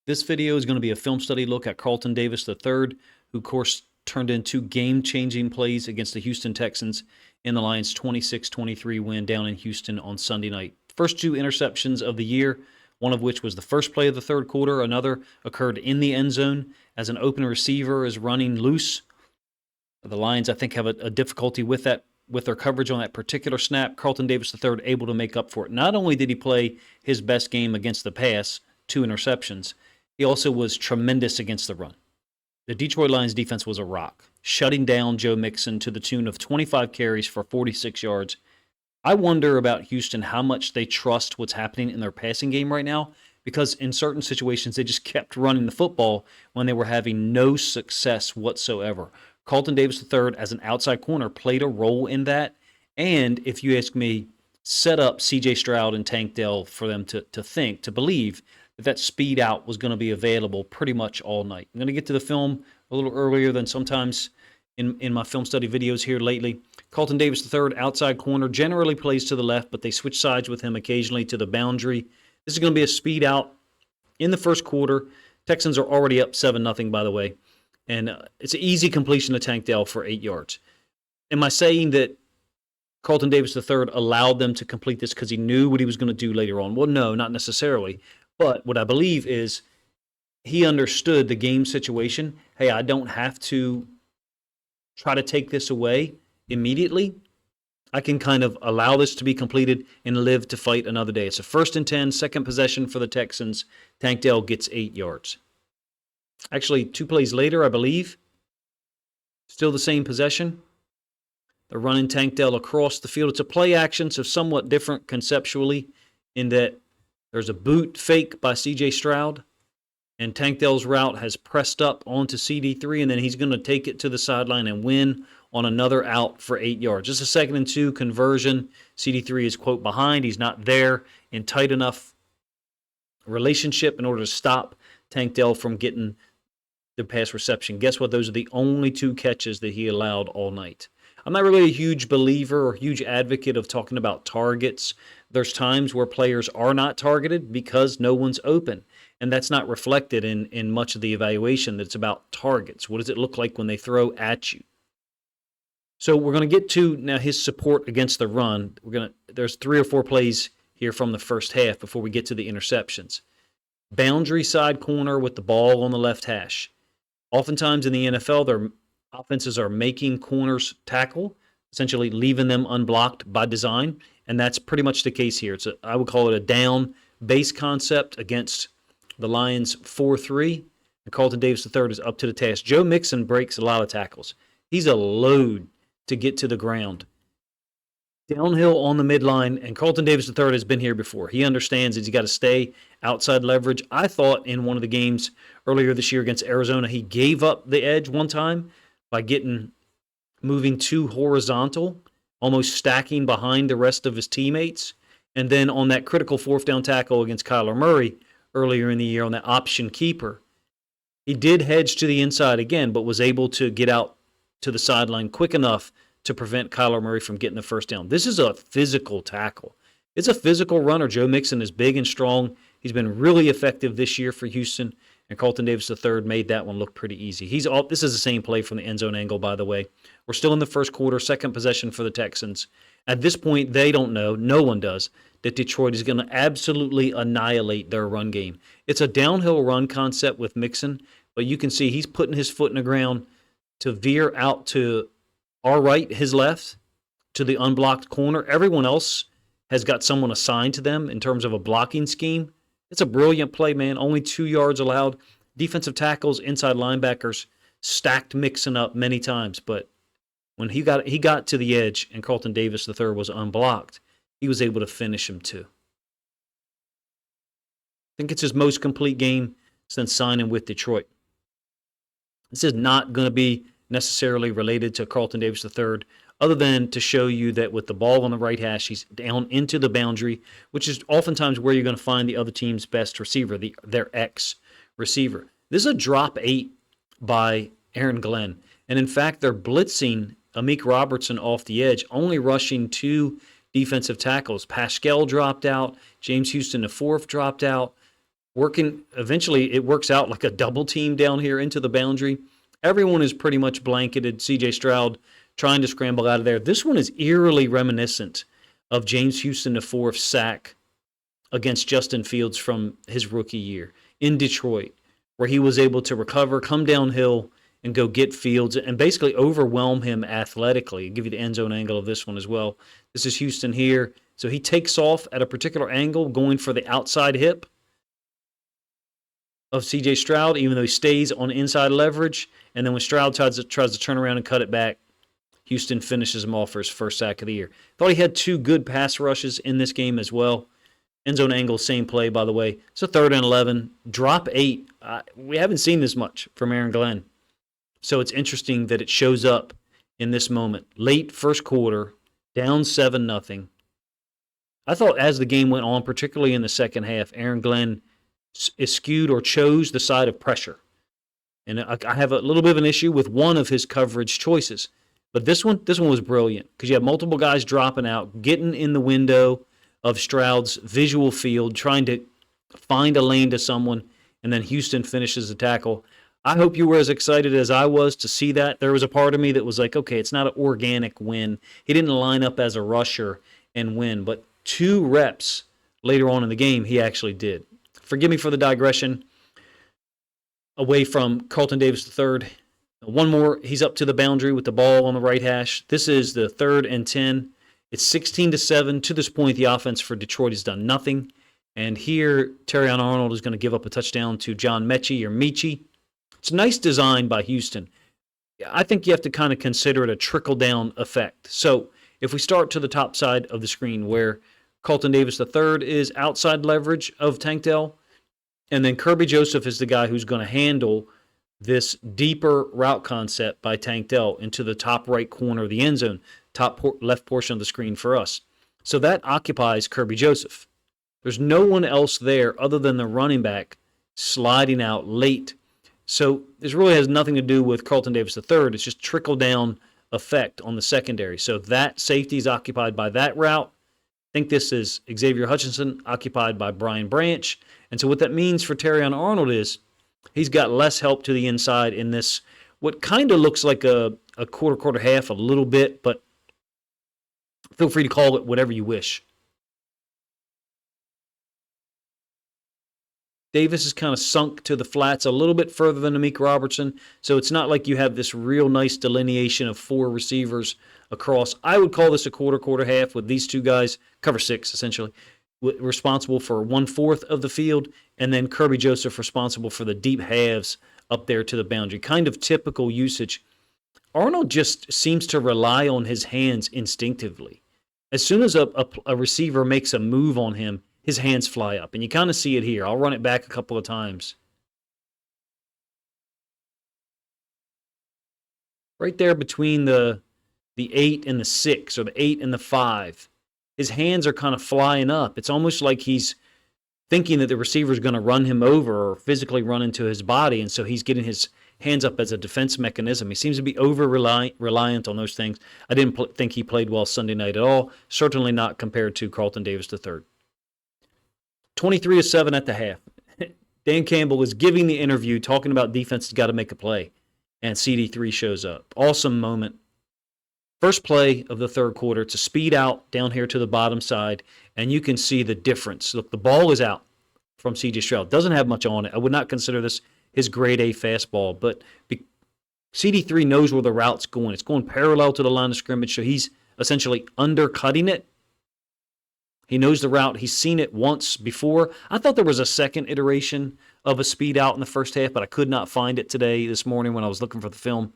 This video is going to be a film study look at Carlton Davis III, who, of course, turned into game-changing plays against the Houston Texans in the Lions' 26-23 win down in Houston on Sunday night. First two interceptions of the year, one of which was the first play of the third quarter. Another occurred in the end zone as an open receiver is running loose. The Lions, I think, have a difficulty with that, with their coverage on that particular snap. Carlton Davis III able to make up for it. Not only did he play his best game against the pass, 2 interceptions, he also was tremendous against the run. The Detroit Lions defense was a rock, shutting down Joe Mixon to the tune of 25 carries for 46 yards. I wonder about Houston how much they trust what's happening in their passing game right now, because in certain situations they just kept running the football when they were having no success whatsoever. Carlton Davis III, as an outside corner, played a role in that, and if you ask me, set up C.J. Stroud and Tank Dell for them to believe that speed out was going to be available pretty much all night. I'm going to get to the film a little earlier than sometimes in my film study videos here lately. Carlton Davis III, outside corner, generally plays to the left, but they switch sides with him occasionally to the boundary. This is going to be a speed out in the first quarter. Texans are already up 7-0, by the way. And it's an easy completion to Tank Dell for 8 yards. Am I saying that Carlton Davis III allowed them to complete this because he knew what he was going to do later on? Well, no, not necessarily. But what I believe is he understood the game situation. Hey, I don't have to try to take this away immediately. I can kind of allow this to be completed and live to fight another day. It's a 1st and 10, second possession for the Texans. Tank Dell gets 8 yards. Actually, 2 plays later, I believe, still the same possession. They're running Tank Dell across the field. It's a play action, so somewhat different conceptually in that there's a boot fake by C.J. Stroud, and Tank Dell's route has pressed up onto CD3, and then he's going to take it to the sideline and win on another out for 8 yards. Just a 2nd and 2 conversion. CD3 is, quote, behind. He's not there in tight enough relationship in order to stop Tank Dell from getting the pass reception. Guess what? Those are the only 2 catches that he allowed all night. I'm not really a huge believer or huge advocate of talking about targets. There's times where players are not targeted because no one's open, and that's not reflected in much of the evaluation. That's about targets. What does it look like when they throw at you? So we're going to get to now his support against the run. There's 3 or 4 plays here from the first half before we get to the interceptions. Boundary side corner with the ball on the left hash. Oftentimes in the NFL, their offenses are making corners tackle, essentially leaving them unblocked by design, and that's pretty much the case here. I would call it a down base concept against the Lions 4-3, and Carlton Davis III is up to the task. Joe Mixon breaks a lot of tackles. He's a load to get to the ground. Downhill on the midline, and Carlton Davis III has been here before. He understands that he's got to stay outside leverage. I thought in one of the games earlier this year against Arizona, he gave up the edge one time by moving too horizontal, almost stacking behind the rest of his teammates. And then on that critical 4th down tackle against Kyler Murray earlier in the year on that option keeper, he did hedge to the inside again, but was able to get out to the sideline quick enough to prevent Kyler Murray from getting the 1st down. This is a physical tackle. It's a physical runner. Joe Mixon is big and strong. He's been really effective this year for Houston, and Carlton Davis III made that one look pretty easy. This is the same play from the end zone angle, by the way. We're still in the first quarter, second possession for the Texans. At this point, they don't know, no one does, that Detroit is going to absolutely annihilate their run game. It's a downhill run concept with Mixon, but you can see he's putting his foot in the ground to veer out to our right, his left, to the unblocked corner. Everyone else has got someone assigned to them in terms of a blocking scheme. It's a brilliant play, man. Only 2 yards allowed. Defensive tackles, inside linebackers stacked Mixon up many times, but when he got to the edge and Carlton Davis III was unblocked, he was able to finish him too. I think it's his most complete game since signing with Detroit. This is not going to be necessarily related to Carlton Davis III, other than to show you that with the ball on the right hash, he's down into the boundary, which is oftentimes where you're going to find the other team's best receiver, their ex-receiver. This is a drop 8 by Aaron Glenn. And in fact, they're blitzing Amik Robertson off the edge, only rushing 2 defensive tackles. Pascal dropped out. James Houston, the 4th, dropped out. Eventually it works out like a double team down here into the boundary. Everyone is pretty much blanketed. CJ Stroud trying to scramble out of there. This one is eerily reminiscent of James Houston IV's sack against Justin Fields from his rookie year in Detroit, where he was able to recover, come downhill, and go get Fields and basically overwhelm him athletically. I'll give you the end zone angle of this one as well. This is Houston here. So he takes off at a particular angle, going for the outside hip of C.J. Stroud, even though he stays on inside leverage. And then when Stroud tries to turn around and cut it back, Houston finishes him off for his first sack of the year. Thought he had 2 good pass rushes in this game as well. End zone angle, same play, by the way. So 3rd and 11, drop 8. We haven't seen this much from Aaron Glenn. So it's interesting that it shows up in this moment. Late first quarter, down 7-0. I thought as the game went on, particularly in the second half, Aaron Glenn eschewed or chose the side of pressure. And I have a little bit of an issue with one of his coverage choices. But this one was brilliant because you have multiple guys dropping out, getting in the window of Stroud's visual field, trying to find a lane to someone, and then Houston finishes the tackle. I hope you were as excited as I was to see that. There was a part of me that was like, okay, it's not an organic win. He didn't line up as a rusher and win, but 2 reps later on in the game, he actually did. Forgive me for the digression away from Carlton Davis III. One more, he's up to the boundary with the ball on the right hash. This is the 3rd and 10. It's 16-7. To this point, the offense for Detroit has done nothing. And here, Terrion Arnold is going to give up a touchdown to John Mechie or Michi. It's a nice design by Houston. I think you have to kind of consider it a trickle-down effect. So if we start to the top side of the screen where Carlton Davis III is outside leverage of Tank Dell, and then Kirby Joseph is the guy who's going to handle this deeper route concept by Tank Dell into the top right corner of the end zone, top left portion of the screen for us. So that occupies Kirby Joseph. There's no one else there other than the running back sliding out late. So this really has nothing to do with Carlton Davis III. It's just trickle-down effect on the secondary. So that safety is occupied by that route. I think this is Xavier Hutchinson occupied by Brian Branch. And so what that means for Terrion Arnold is he's got less help to the inside in this, what kind of looks like a quarter half a little bit, but feel free to call it whatever you wish. Davis is kind of sunk to the flats a little bit further than Amik Robertson, so it's not like you have this real nice delineation of 4 receivers across. I would call this a quarter half with these 2 guys, cover 6 essentially, responsible for 1/4 of the field, and then Kirby Joseph responsible for the deep halves up there to the boundary. Kind of typical usage. Arnold just seems to rely on his hands instinctively. As soon as a receiver makes a move on him, his hands fly up, and you kind of see it here. I'll run it back a couple of times. Right there between the 8 and the 6, or the 8 and the 5. His hands are kind of flying up. It's almost like he's thinking that the receiver is going to run him over or physically run into his body, and so he's getting his hands up as a defense mechanism. He seems to be over-reliant on those things. I didn't think he played well Sunday night at all, certainly not compared to Carlton Davis III. 23-7 at the half. Dan Campbell is giving the interview, talking about defense has got to make a play, and CD3 shows up. Awesome moment. First play of the third quarter, it's a speed out down here to the bottom side, and you can see the difference. Look, the ball is out from C.J. Stroud. Doesn't have much on it. I would not consider this his grade A fastball, but CD3 knows where the route's going. It's going parallel to the line of scrimmage, so he's essentially undercutting it. He knows the route. He's seen it once before. I thought there was a second iteration of a speed out in the first half, but I could not find it this morning when I was looking for the film.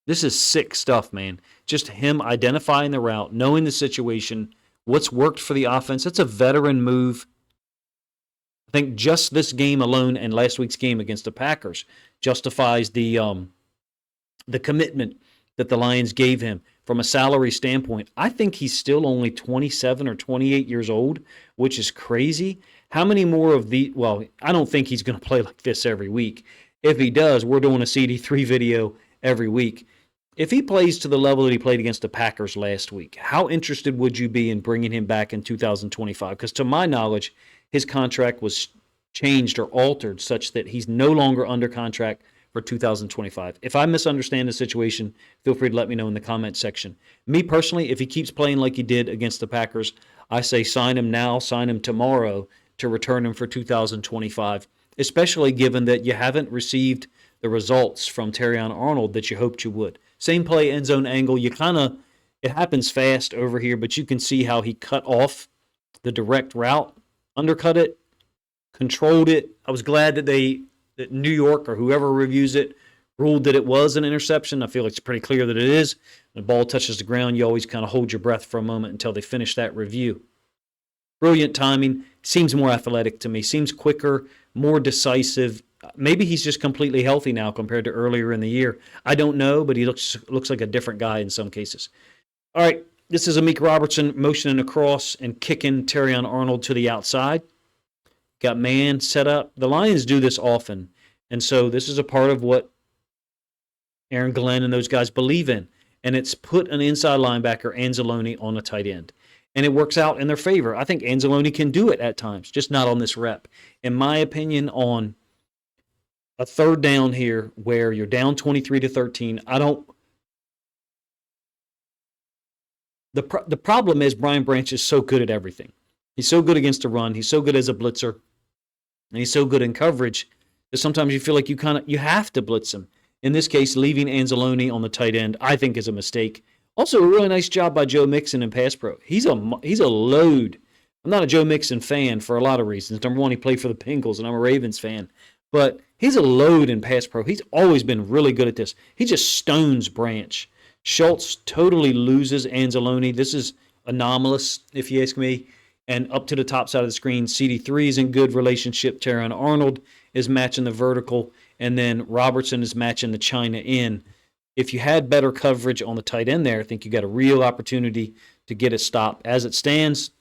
This is sick stuff, man. Just him identifying the route, knowing the situation, what's worked for the offense. It's a veteran move. I think just this game alone and last week's game against the Packers justifies the commitment that the Lions gave him from a salary standpoint. I think he's still only 27 or 28 years old, which is crazy. How many more of well, I don't think he's going to play like this every week. If he does, we're doing a CD3 video every week. If he plays to the level that he played against the Packers last week, how interested would you be in bringing him back in 2025? Because to my knowledge, his contract was changed or altered such that he's no longer under contract for 2025. If I misunderstand the situation, feel free to let me know in the comment section. Me personally, if he keeps playing like he did against the Packers, I say sign him now, sign him tomorrow to return him for 2025, especially given that you haven't received the results from Terrion Arnold that you hoped you would. Same play, end zone angle. It happens fast over here, but you can see how he cut off the direct route, undercut it, controlled it. I was glad that that New York or whoever reviews it ruled that it was an interception. I feel like it's pretty clear that it is. When the ball touches the ground, you always kind of hold your breath for a moment until they finish that review. Brilliant timing. Seems more athletic to me. Seems quicker, more decisive. Maybe he's just completely healthy now compared to earlier in the year. I don't know, but he looks like a different guy in some cases. All right, this is Amik Robertson motioning across and kicking Terrion Arnold to the outside. Got man set up. The Lions do this often, and so this is a part of what Aaron Glenn and those guys believe in, and it's put an inside linebacker, Anzalone, on a tight end. And it works out in their favor. I think Anzalone can do it at times, just not on this rep. In my opinion, on a third down here where you're down 23-13, the problem is Brian Branch is so good at everything. He's so good against the run. He's so good as a blitzer. And he's so good in coverage that sometimes you feel like you have to blitz him. In this case, leaving Anzalone on the tight end, I think, is a mistake. Also, a really nice job by Joe Mixon in pass pro. He's a load. I'm not a Joe Mixon fan for a lot of reasons. Number one, he played for the Bengals, and I'm a Ravens fan. But he's a load in pass pro. He's always been really good at this. He just stones Branch. Schultz totally loses Anzalone. This is anomalous, if you ask me. And up to the top side of the screen, CD3 is in good relationship. Terrion Arnold is matching the vertical. And then Robertson is matching the China in. If you had better coverage on the tight end there, I think you got a real opportunity to get a stop. As it stands,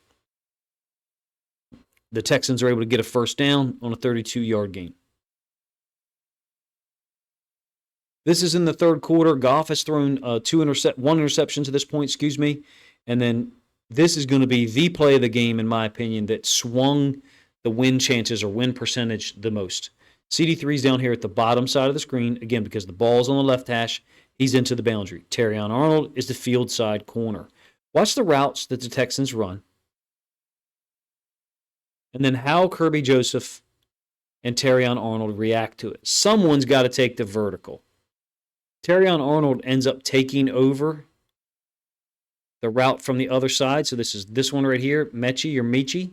the Texans are able to get a first down on a 32-yard gain. This is in the third quarter. Goff has thrown one interception to this point, and then this is going to be the play of the game, in my opinion, that swung the win chances or win percentage the most. CD3's down here at the bottom side of the screen, again, because the ball's on the left hash. He's into the boundary. Terrion Arnold is the field side corner. Watch the routes that the Texans run. And then how Kirby Joseph and Terrion Arnold react to it. Someone's got to take the vertical. Terrion Arnold ends up taking over the route from the other side. So this is this one right here, Mechie or Michi.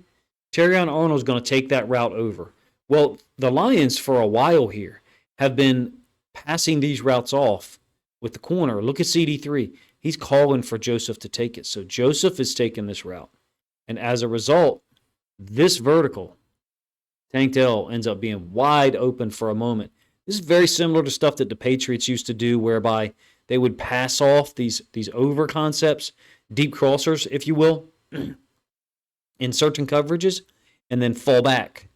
Terrion Arnold's going to take that route over. Well, the Lions for a while here have been passing these routes off with the corner. Look at CD3. He's calling for Joseph to take it. So Joseph is taking this route. And as a result, this vertical, Tank Dell ends up being wide open for a moment. This is very similar to stuff that the Patriots used to do, whereby they would pass off these over concepts, deep crossers, if you will, in certain coverages, and then fall back.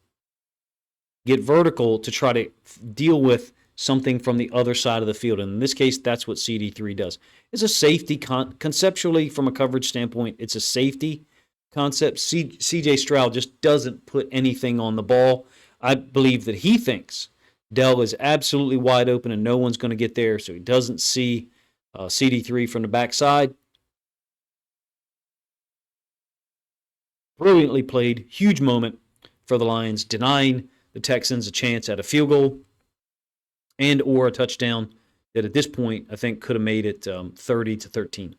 Get vertical to try to deal with something from the other side of the field. And in this case, that's what CD3 does. It's a safety conceptually, from a coverage standpoint, it's a safety concept. CJ Stroud just doesn't put anything on the ball. I believe that he thinks Dell is absolutely wide open and no one's going to get there, so he doesn't see CD3 from the backside. Brilliantly played. Huge moment for the Lions, denying the Texans a chance at a field goal and or a touchdown that at this point I think could have made it 30-13.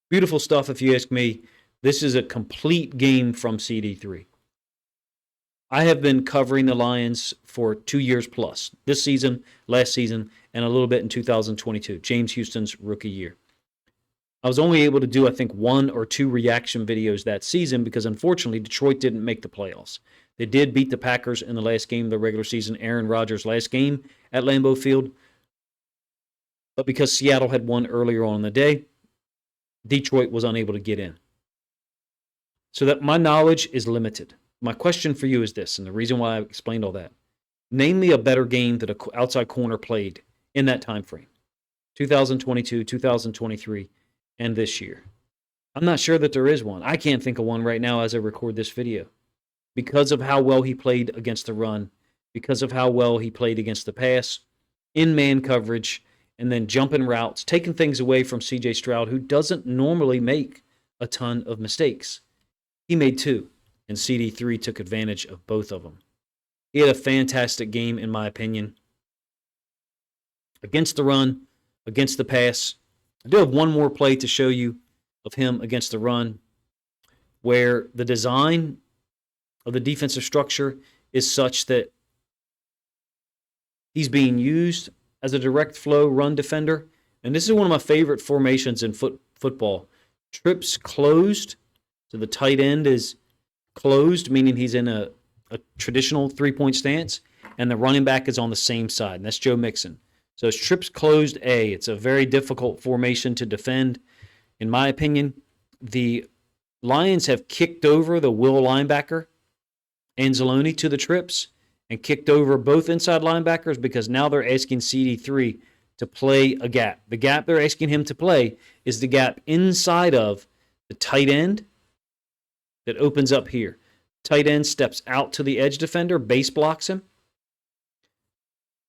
Beautiful stuff, if you ask me. This is a complete game from CD3. I have been covering the Lions for 2 years plus. This season, last season, and a little bit in 2022, James Houston's rookie year. I was only able to do, I think, 1 or 2 reaction videos that season because, unfortunately, Detroit didn't make the playoffs. They did beat the Packers in the last game of the regular season, Aaron Rodgers' last game at Lambeau Field. But because Seattle had won earlier on in the day, Detroit was unable to get in. So that my knowledge is limited. My question for you is this, and the reason why I explained all that. Name me a better game that an outside corner played in that time frame. 2022, 2023, and this year. I'm not sure that there is one. I can't think of one right now as I record this video because of how well he played against the run, because of how well he played against the pass, in man coverage, and then jumping routes, taking things away from CJ Stroud, who doesn't normally make a ton of mistakes. He made 2, and CD3 took advantage of both of them. He had a fantastic game, in my opinion, against the run, against the pass. I do have one more play to show you of him against the run, where the design of the defensive structure is such that he's being used as a direct flow run defender. And this is one of my favorite formations in football. Trips closed, so the tight end is closed, meaning he's in a traditional three-point stance, and the running back is on the same side, and that's Joe Mixon. So it's trips closed A. It's a very difficult formation to defend. In my opinion, the Lions have kicked over the will linebacker, Anzalone, to the trips, and kicked over both inside linebackers because now they're asking CD3 to play a gap. The gap they're asking him to play is the gap inside of the tight end that opens up here. Tight end steps out to the edge defender, base blocks him.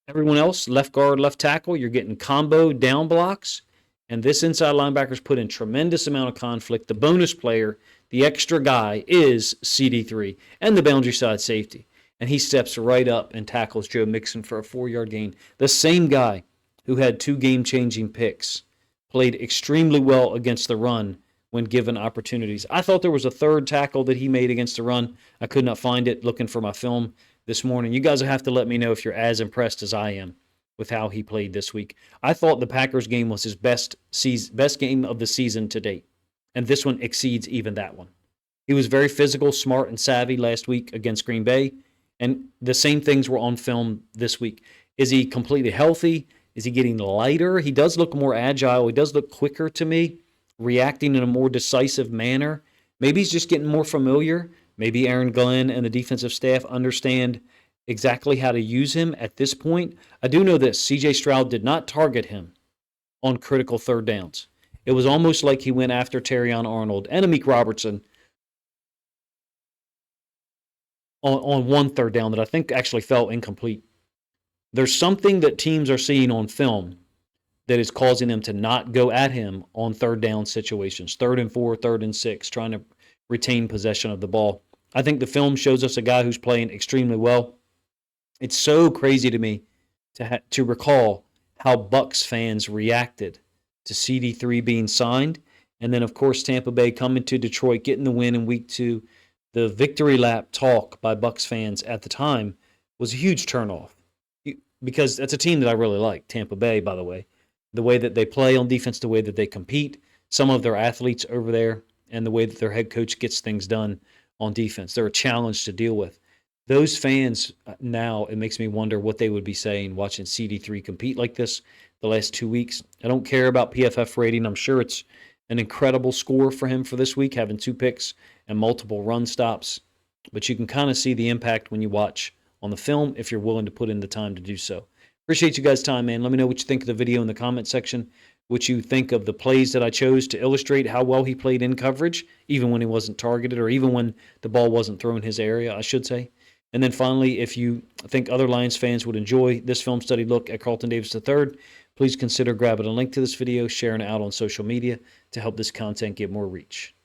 Everyone else, left guard, left tackle, you're getting combo down blocks. And this inside linebacker's put in tremendous amount of conflict. The bonus player, the extra guy, is CD3 and the boundary side safety. And he steps right up and tackles Joe Mixon for a 4-yard gain. The same guy who had 2 game-changing picks played extremely well against the run when given opportunities. I thought there was a third tackle that he made against the run. I could not find it looking for my film this morning. You guys will have to let me know if you're as impressed as I am with how he played this week. I thought the Packers game was his best game of the season to date, and this one exceeds even that one. He was very physical, smart, and savvy last week against Green Bay, and the same things were on film this week. Is he completely healthy? Is he getting lighter? He does look more agile. He does look quicker to me, reacting in a more decisive manner. Maybe he's just getting more familiar. Maybe Aaron Glenn and the defensive staff understand exactly how to use him at this point. I do know this. CJ Stroud did not target him on critical third downs. It was almost like he went after Terrion Arnold and Amik Robertson on one third down that I think actually fell incomplete. There's something that teams are seeing on film that is causing them to not go at him on third down situations, 3rd and 4, 3rd and 6, trying to retain possession of the ball. I think the film shows us a guy who's playing extremely well. It's so crazy to me to recall how Bucs fans reacted to CD3 being signed. And then, of course, Tampa Bay coming to Detroit, getting the win in week 2. The victory lap talk by Bucs fans at the time was a huge turnoff because that's a team that I really like, Tampa Bay, by the way. The way that they play on defense, the way that they compete, some of their athletes over there, and the way that their head coach gets things done on defense. They're a challenge to deal with. Those fans now, it makes me wonder what they would be saying watching CD3 compete like this the last 2 weeks. I don't care about PFF rating. I'm sure it's an incredible score for him for this week, having 2 picks and multiple run stops. But you can kind of see the impact when you watch on the film if you're willing to put in the time to do so. Appreciate you guys' time, man. Let me know what you think of the video in the comment section, what you think of the plays that I chose to illustrate how well he played in coverage, even when he wasn't targeted or even when the ball wasn't thrown his area, I should say. And then finally, if you think other Lions fans would enjoy this film study look at Carlton Davis III, please consider grabbing a link to this video, sharing it out on social media to help this content get more reach.